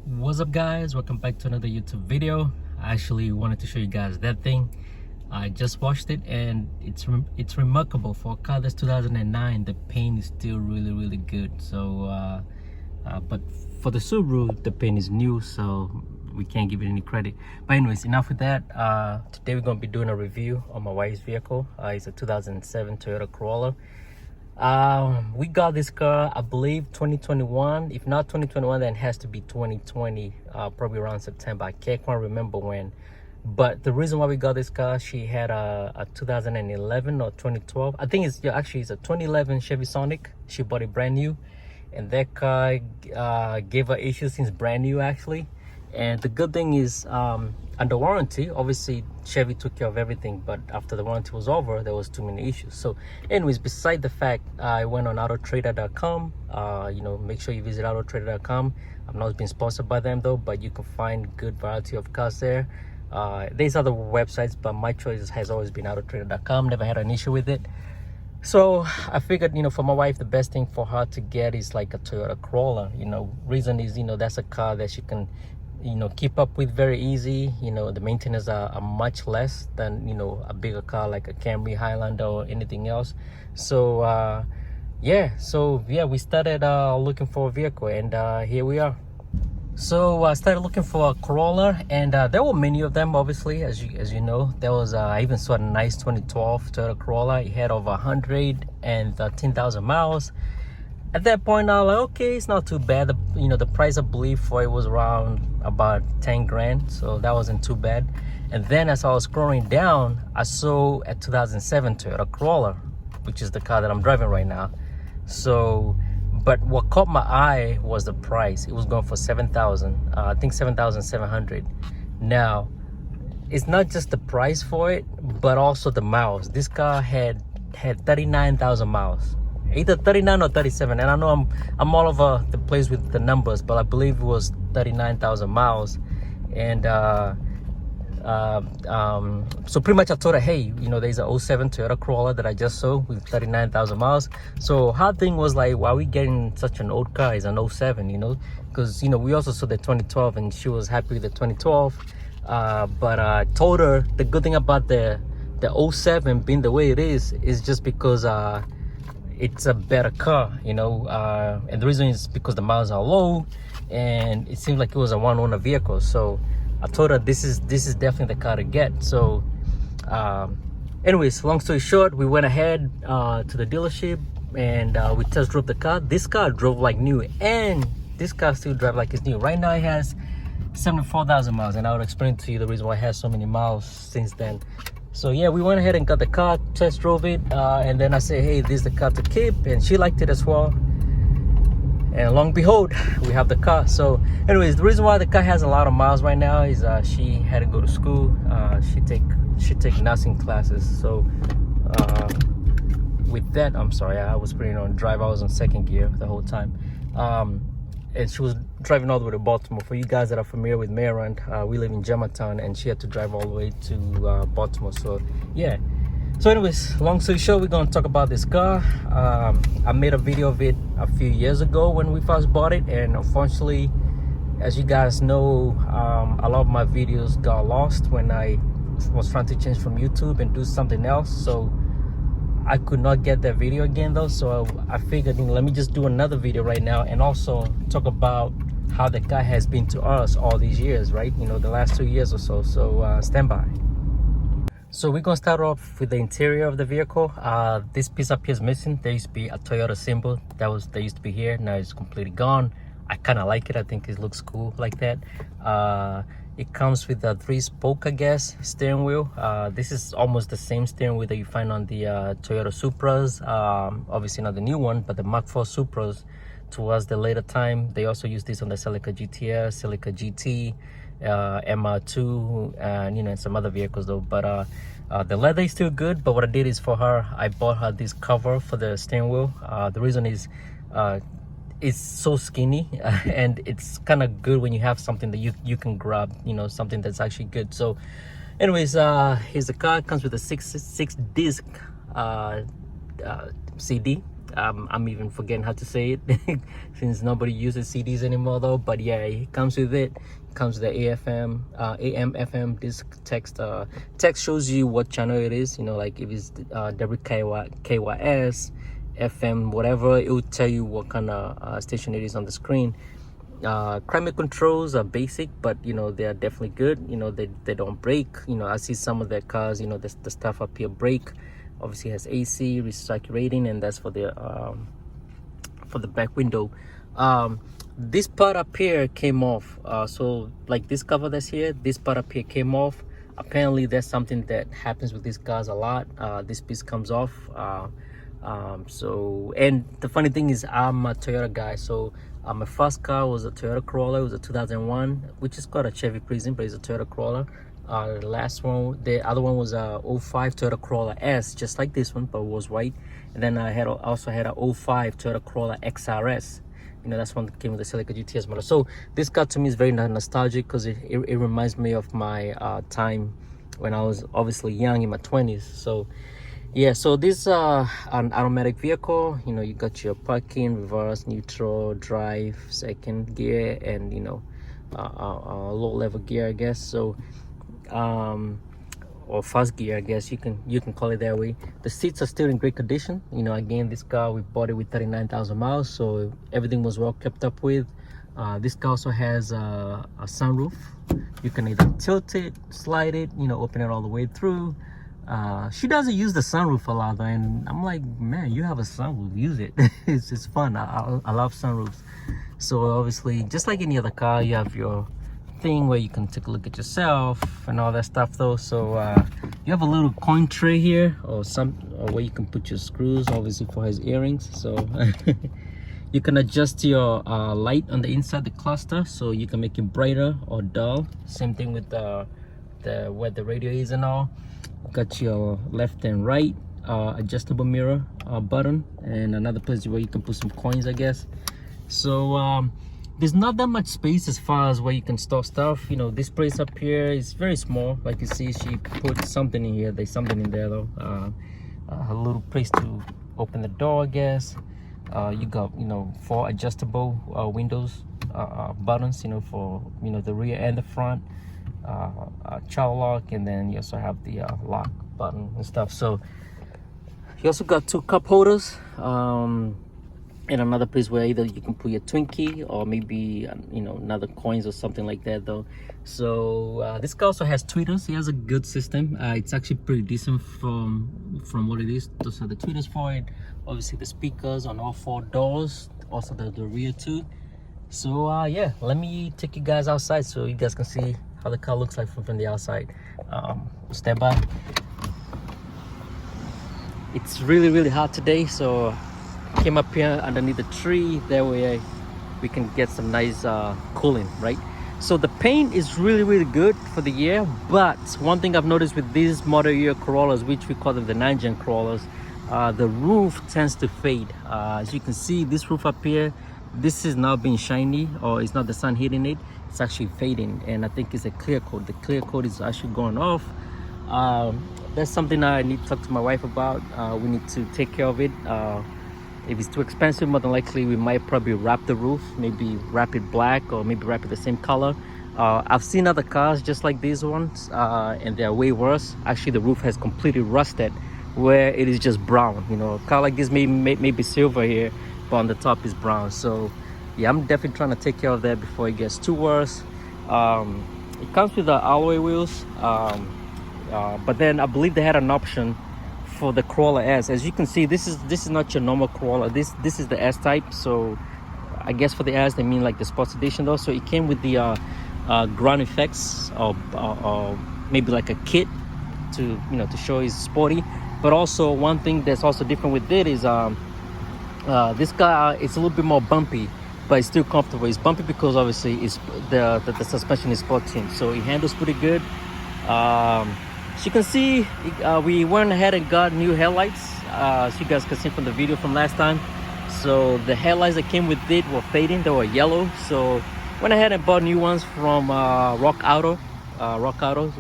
What's up, guys? Welcome back to another YouTube video. I actually wanted to show you guys that thing. I just watched it and it's remarkable for a car that's 2009. The paint is still really good. So but for the Subaru, the paint is new, so we can't give it any credit. But anyways, enough with that. Today we're gonna be doing a review on my wife's vehicle. It's a 2007 Toyota Corolla. We got this car, I believe 2021. If not 2021, then it has to be 2020, probably around September. I can't quite remember when. But the reason why we got this car, she had a 2011 or 2012. I think it's actually it's a 2011 Chevy Sonic. She bought it brand new, and that car gave her issues since brand new actually. And the good thing is, under warranty, obviously Chevy took care of everything, but after the warranty was over, there was too many issues. So anyways, beside the fact, I went on autotrader.com. Make sure you visit autotrader.com. I'm not being sponsored by them though, but you can find good variety of cars there. There's other websites, but my choice has always been autotrader.com. Never had an issue with it. So I figured, for my wife, the best thing for her to get is like a Toyota Corolla. Reason is, that's a car that she can keep up with very easy. The maintenance are much less than a bigger car like a Camry, Highlander, or anything else. So we started looking for a vehicle, and here we are. So I started looking for a Corolla, and there were many of them, obviously, as you know. There was I even saw a nice 2012 Toyota Corolla. It had over 110,000 miles. At that point, I was like, okay, it's not too bad. The price I believe for it was around about 10 grand, so that wasn't too bad. And then as I was scrolling down, I saw a 2007 Toyota Corolla, which is the car that I'm driving right now. So, but what caught my eye was the price. It was going for 7,000, I think 7,700. Now, it's not just the price for it, but also the miles. This car had 39,000 miles. Either 39 or 37, and I know I'm all over the place with the numbers, but I believe it was 39,000 miles. And so pretty much I told her, hey, there's a 07 Toyota Corolla that I just saw with 39,000 miles. So her thing was like, why are we getting such an old car? It's an 07, because we also saw the 2012, and she was happy with the 2012. But I told her the good thing about the 07 being the way it is just because it's a better car, and the reason is because the miles are low, and it seems like it was a one-owner vehicle. So I told her this is definitely the car to get. So anyways, long story short, we went ahead to the dealership, and we test drove the car. This car drove like new, and this car still drives like it's new. Right now it has 74,000 miles, and I will explain to you the reason why it has so many miles since then. So yeah, we went ahead and got the car, test drove it, and then I said, hey, this is the car to keep, and she liked it as well. And long behold, we have the car. So anyways, the reason why the car has a lot of miles right now is she had to go to school. She take nursing classes. So with that, I'm sorry, I was putting on drive. I was on second gear the whole time. And she was driving all the way to Baltimore. For you guys that are familiar with Maryland, we live in Germantown, and she had to drive all the way to Baltimore. So yeah. So anyways, long story short, we're gonna talk about this car. I made a video of it a few years ago when we first bought it, and unfortunately, as you guys know, a lot of my videos got lost when I was trying to change from YouTube and do something else. So I could not get that video again though, so I figured, let me just do another video right now and also talk about how the car has been to us all these years, right? The last 2 years or so. So stand by. So we're gonna start off with the interior of the vehicle. This piece up here is missing. There used to be a Toyota symbol that used to be here. Now it's completely gone. I kind of like it. I think it looks cool like that. It comes with a 3-spoke, I guess, steering wheel. This is almost the same steering wheel that you find on the Toyota Supras. Obviously not the new one, but the Mark IV Supras towards the later time. They also use this on the Celica GTS, Celica GT, MR2, and some other vehicles though. But the leather is still good. But what I did is for her, I bought her this cover for the steering wheel. The reason is it's so skinny and it's kind of good when you have something that you can grab, something that's actually good. So anyways, here's the car. It comes with a six disc CD. I'm even forgetting how to say it since nobody uses CDs anymore though. But yeah, it comes with it. It comes with the AFM, AM, FM. This text shows you what channel it is. You know, like if it's KYS, FM, whatever, it will tell you what kind of station it is on the screen. Climate controls are basic, but you know they are definitely good. You know, they don't break. You know, I see some of their cars, you know, the stuff up here break. Obviously has AC recirculating, and that's for the back window. This part up here came off, so like this cover that's here, this part up here came off. Apparently there's something that happens with these cars a lot. This piece comes off. So, and the funny thing is, I'm a Toyota guy, so my first car was a Toyota Corolla. It was a 2001, which is called a Chevy Prison, but it's a Toyota Corolla. The last one, the other one was a 05 Toyota Corolla S, just like this one, but it was white. And then I also had a 05 Toyota Corolla XRS. You know, that's one that came with the Celica GTS model. So this car to me is very nostalgic because it reminds me of my time when I was obviously young in my 20s. So yeah, so this an automatic vehicle. You know, you got your parking, reverse, neutral, drive, second gear, and you know, low level gear, I guess. So or first gear, I guess you can call it that way. The seats are still in great condition. You know, again, this car, we bought it with 39,000 miles, so everything was well kept up with. This car also has a sunroof. You can either tilt it, slide it, you know, open it all the way through. She doesn't use the sunroof a lot though, and I'm like, man, you have a sunroof, use it. It's fun. I love sunroofs. So obviously, just like any other car, you have your thing where you can take a look at yourself and all that stuff though. So you have a little coin tray here, or where you can put your screws, obviously for his earrings. So you can adjust your light on the inside, the cluster, so you can make it brighter or dull. Same thing with the where the radio is and all. Got your left and right adjustable mirror button, and another place where you can put some coins, I guess. So there's not that much space as far as where you can store stuff. You know, this place up here is very small. Like you see, she put something in here. There's something in there though. A little place to open the door, I guess. You got, you know, 4 adjustable windows buttons, you know, for, you know, the rear and the front. Child lock, and then you also have the lock button and stuff. So you also got 2 cup holders, and another place where either you can put your Twinkie or maybe you know, another coins or something like that though. So this car also has tweeters. He has a good system. It's actually pretty decent from what it is. Those are the tweeters for it. Obviously the speakers on all 4 doors, also the rear too. So yeah, let me take you guys outside so you guys can see how the car looks like from the outside. Step by. It's really hot today, so came up here underneath the tree. That way we can get some nice cooling, right? So the paint is really good for the year, but one thing I've noticed with these model year Corollas, which we call them the 9-gen Corollas, the roof tends to fade. As you can see, this roof up here, this is not being shiny, or it's not the sun hitting it, it's actually fading, and I think it's a clear coat. The clear coat is actually going off. That's something I need to talk to my wife about. We need to take care of it. If it's too expensive, more than likely we might probably wrap the roof, maybe wrap it black, or maybe wrap it the same color. I've seen other cars just like these ones, and they're way worse. Actually, the roof has completely rusted, where it is just brown. You know, a car like this may be silver here, but on the top is brown. So yeah, I'm definitely trying to take care of that before it gets too worse. It comes with the alloy wheels, but then I believe they had an option for the Corolla S. As you can see, this is not your normal Corolla. This is the S type. So I guess for the S they mean like the sports edition though. So it came with the ground effects, or maybe like a kit to, you know, to show it's sporty. But also one thing that's also different with it is this car, it's a little bit more bumpy, but it's still comfortable. It's bumpy because obviously it's the suspension is sport tuned, so it handles pretty good. As you can see, we went ahead and got new headlights, as you guys can see from the video from last time. So the headlights that came with it were fading, they were yellow, so went ahead and bought new ones from Rock Auto.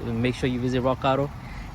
Make sure you visit Rock Auto.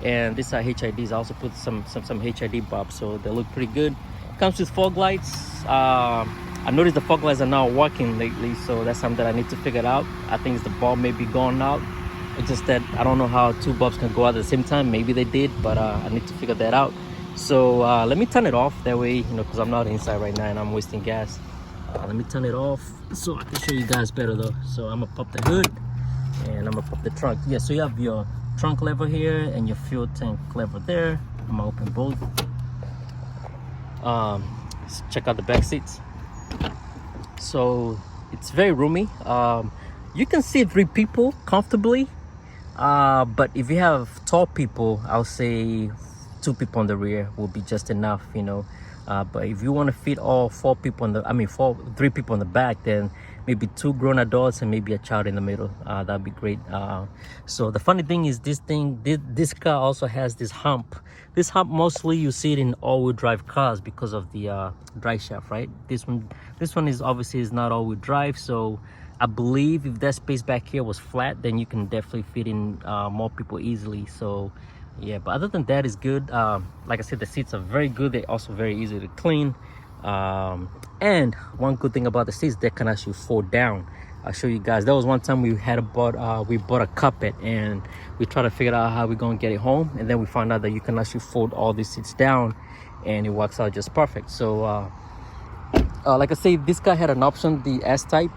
And these are HIDs. I also put some HID bulbs, so they look pretty good. comes with fog lights. I noticed the fog lights are not working lately, so that's something I need to figure out. I think it's the bulb may be gone out. It's just that I don't know how two bulbs can go out at the same time. Maybe they did, but I need to figure that out. So let me turn it off. That way, you know, because I'm not inside right now and I'm wasting gas. Let me turn it off so I can show you guys better though. So I'm gonna pop the hood and I'm gonna pop the trunk. Yeah, so you have your trunk lever here and your fuel tank lever there. I'm gonna open both. Let's check out the back seats. So it's very roomy. You can seat 3 people comfortably. But if you have tall people, I'll say 2 people on the rear will be just enough, you know. But if you want to fit all 4 people on the, 3 people on the back, then maybe 2 grown adults and maybe a child in the middle. That'd be great. So the funny thing is, this car also has this hump. This hump mostly you see it in all-wheel drive cars because of the drive shaft, right? This one is obviously is not all-wheel drive, so I believe if that space back here was flat, then you can definitely fit in more people easily. So yeah, but other than that, it's good. Like I said, the seats are very good. They're also very easy to clean. And one good thing about the seats, they can actually fold down. I'll show you guys. There was one time we bought a carpet and we tried to figure out how we're gonna get it home, and then we found out that you can actually fold all these seats down and it works out just perfect. So like I say, this guy had an option, the S-Type.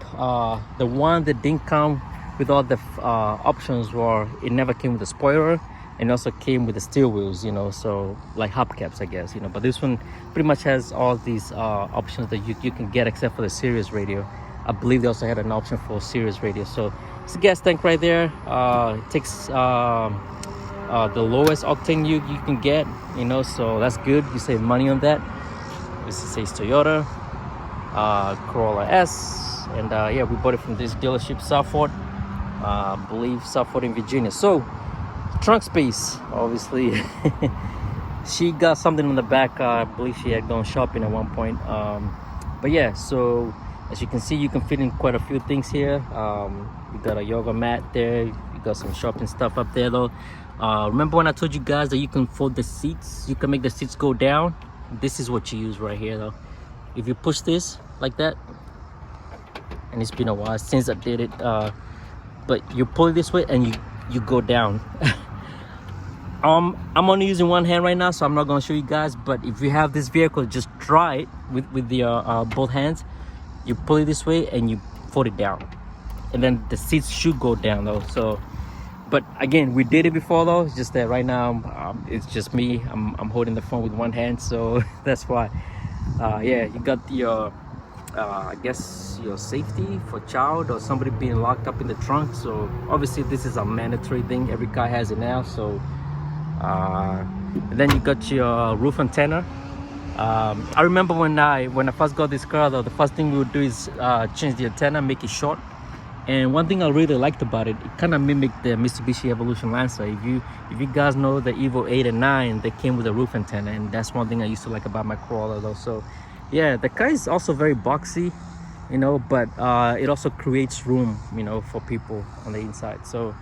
The one that didn't come with all the options were, it never came with a spoiler, and also came with the steel wheels, you know, so like hubcaps, I guess, you know. But this one pretty much has all these options that you can get except for the Sirius radio. I believe they also had an option for Sirius radio. So it's a gas tank right there. It takes the lowest octane you can get, you know, so that's good. You save money on that. This says Toyota Corolla S, and yeah, we bought it from this dealership, Southford, I believe Southford in Virginia. So trunk space, obviously. She got something in the back. I believe she had gone shopping at one point. But yeah, so as you can see, you can fit in quite a few things here. You got a yoga mat there. You got some shopping stuff up there though. Remember when I told you guys that you can fold the seats? You can make the seats go down. This is what you use right here though. If you push this like that, and it's been a while since I did it, but you pull it this way and you go down. I'm only using one hand right now, so I'm not going to show you guys, but if you have this vehicle, just try it with the both hands. You pull it this way and you fold it down, and then the seats should go down though. So but again, we did it before though. It's just that right now it's just me. I'm holding the phone with one hand, so that's why. Yeah, you got your I guess your safety for child or somebody being locked up in the trunk. So obviously this is a mandatory thing. Every car has it now. So and then you got your roof antenna. I remember when I first got this car though, the first thing we would do is change the antenna, make it short. And one thing I really liked about it, it kind of mimicked the Mitsubishi Evolution Lancer. If you guys know the Evo 8 and 9, they came with a roof antenna, and that's one thing I used to like about my Corolla though. So yeah, the car is also very boxy, you know, but it also creates room, you know, for people on the inside. So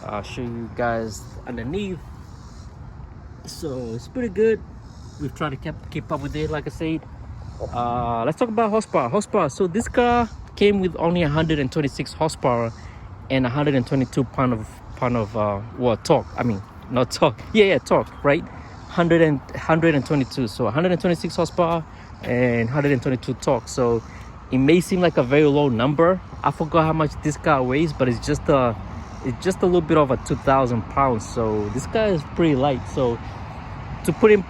I'll show you guys underneath. So it's pretty good. We've tried to keep up with it, like I said. Let's talk about horsepower. So this car came with only 126 horsepower and 122 pound of torque. I mean, not torque. Yeah, torque, right? 122. So 126 horsepower and 122 torque. So it may seem like a very low number. I forgot how much this car weighs, but it's just a little bit over 2,000 pounds. So this car is pretty light. So to put it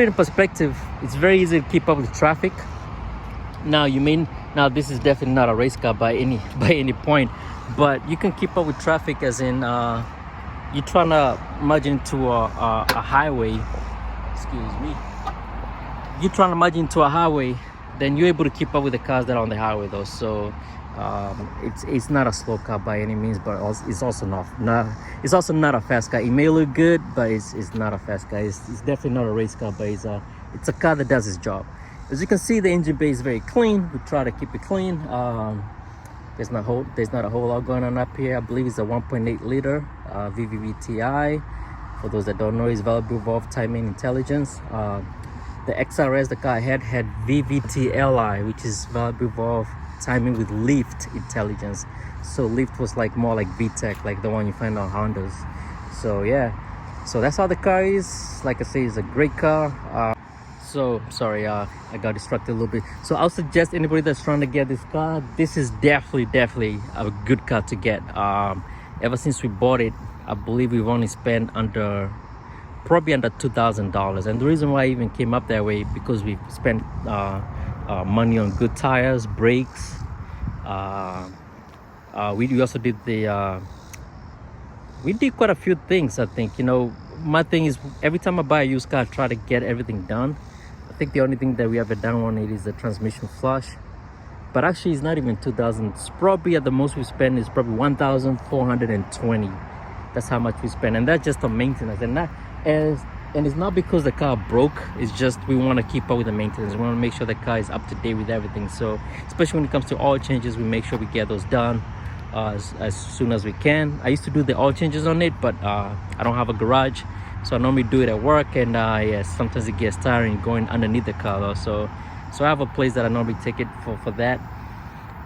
in perspective, it's very easy to keep up with traffic. Now this is definitely not a race car by any point, but you can keep up with traffic, as in you're trying to merge into a highway. Excuse me. You're trying to merge into a highway, then you're able to keep up with the cars that are on the highway though. So it's not a slow car by any means, but it's also not a fast car. It may look good, but it's not a fast car. It's definitely not a race car, but it's a car that does its job. As you can see, the engine bay is very clean. We try to keep it clean. There's not a whole lot going on up here. I believe it's a 1.8 liter VVV TI. For those that don't know, it's variable valve timing intelligence. The XRS, the car I had VVT-LI, which is valve timing with lift intelligence. So lift was like more like VTEC, like the one you find on Hondas. So yeah, so that's how the car is. Like I say, it's a great car. So sorry, I got distracted a little bit. So I'll suggest anybody that's trying to get this car, this is definitely a good car to get. Ever since we bought it, I believe we've only spent probably under $2,000. And the reason why I even came up that way, because we spent money on good tires, brakes. We also did we did quite a few things. I think, you know, my thing is every time I buy a used car, I try to get everything done. I think the only thing that we haven't done on it is the transmission flush, but actually it's not even 2,000. It's probably at the most we spend is probably 1,420. That's how much we spend, and that's just on maintenance. And it's not because the car broke, it's just we want to keep up with the maintenance. We want to make sure the car is up to date with everything. So especially when it comes to oil changes, we make sure we get those done as soon as we can. I used to do the oil changes on it, but I don't have a garage, so I normally do it at work. And yeah, sometimes it gets tiring going underneath the car though. So I have a place that I normally take it for that.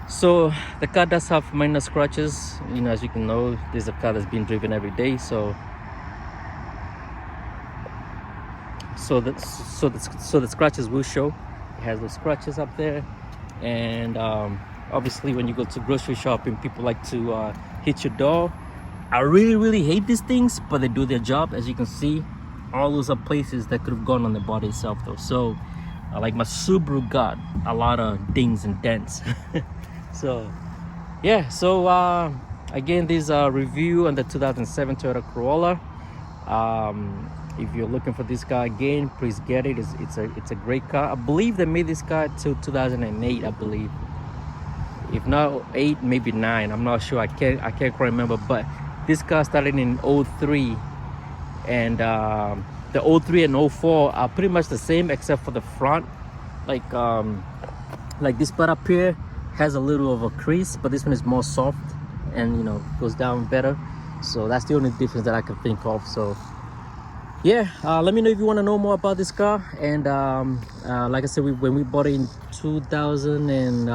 So the car does have minor scratches, you know. As you can know, this is a car that's been driven every day, so the scratches will show. It has those scratches up there. And obviously when you go to grocery shopping, people like to hit your door. I really hate these things, but they do their job. As you can see, all those are places that could have gone on the body itself though. So like my Subaru got a lot of dings and dents. So yeah, so again, this review on the 2007 Toyota Corolla. If you're looking for this car again, please get it. It's a great car. I believe they made this car till 2008, I believe. If not 8, maybe 9. I'm not sure. I can't quite remember. But this car started in 03, and the 03 and 04 are pretty much the same except for the front. Like this part up here has a little of a crease, but this one is more soft and, you know, goes down better. So that's the only difference that I can think of. So yeah, let me know if you want to know more about this car. And like I said, when we bought it in 2000 and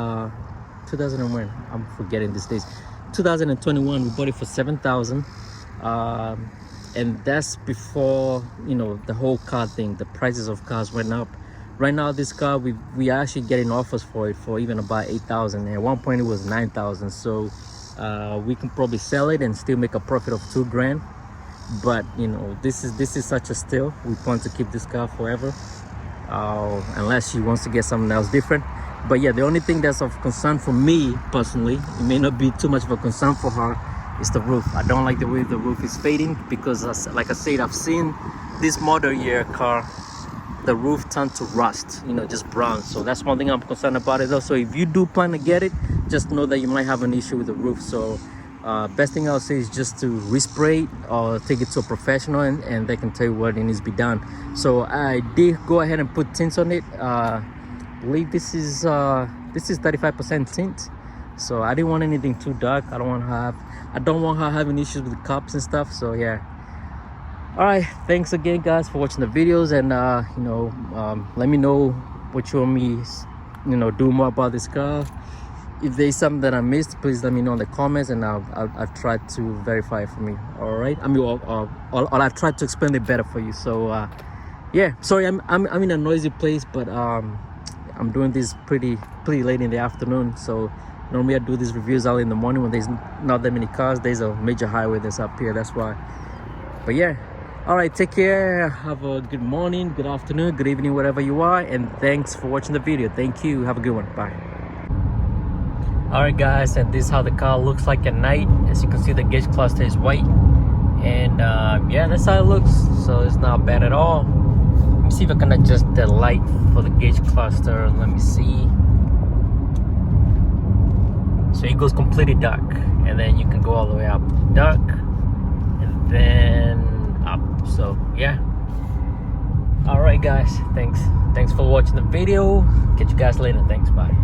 when, I'm forgetting these days, 2021, we bought it for $7,000, and that's before, you know, the whole car thing. The prices of cars went up. Right now, this car, we are actually getting offers for it for even about $8,000. At one point it was $9,000. So we can probably sell it and still make a profit of $2,000. But you know, this is such a steal. We plan to keep this car forever, unless she wants to get something else different. But yeah, the only thing that's of concern for me personally, it may not be too much of a concern for her, is the roof. I don't like the way the roof is fading, because like I said, I've seen this model year car, the roof turned to rust, you know, just brown. So that's one thing I'm concerned about it though. So if you do plan to get it, just know that you might have an issue with the roof. So best thing I'll say is just to respray it or take it to a professional, and they can tell you what it needs to be done. So I did go ahead and put tints on it. I believe this is 35% tint. So I didn't want anything too dark. I don't want her having issues with the cops and stuff. So yeah. All right, thanks again guys for watching the videos. And you know, let me know what you want me, you know, do more about this car. If there's something that I missed, please let me know in the comments, and I'll try to verify it for me. All right, I mean, or I'll try to explain it better for you. So yeah, sorry, I'm in a noisy place, but I'm doing this pretty late in the afternoon. So normally I do these reviews early in the morning when there's not that many cars. There's a major highway that's up here, that's why. But yeah, all right, take care, have a good morning, good afternoon, good evening, wherever you are, and thanks for watching the video. Thank you, have a good one, bye. All right guys, and this is how the car looks like at night. As you can see, the gauge cluster is white, and yeah, that's how it looks. So it's not bad at all. Let me see if I can adjust the light for the gauge cluster. Let me see. So it goes completely dark, and then you can go all the way up dark, and then up. So yeah. All right guys, thanks for watching the video. Catch you guys later. Thanks, bye.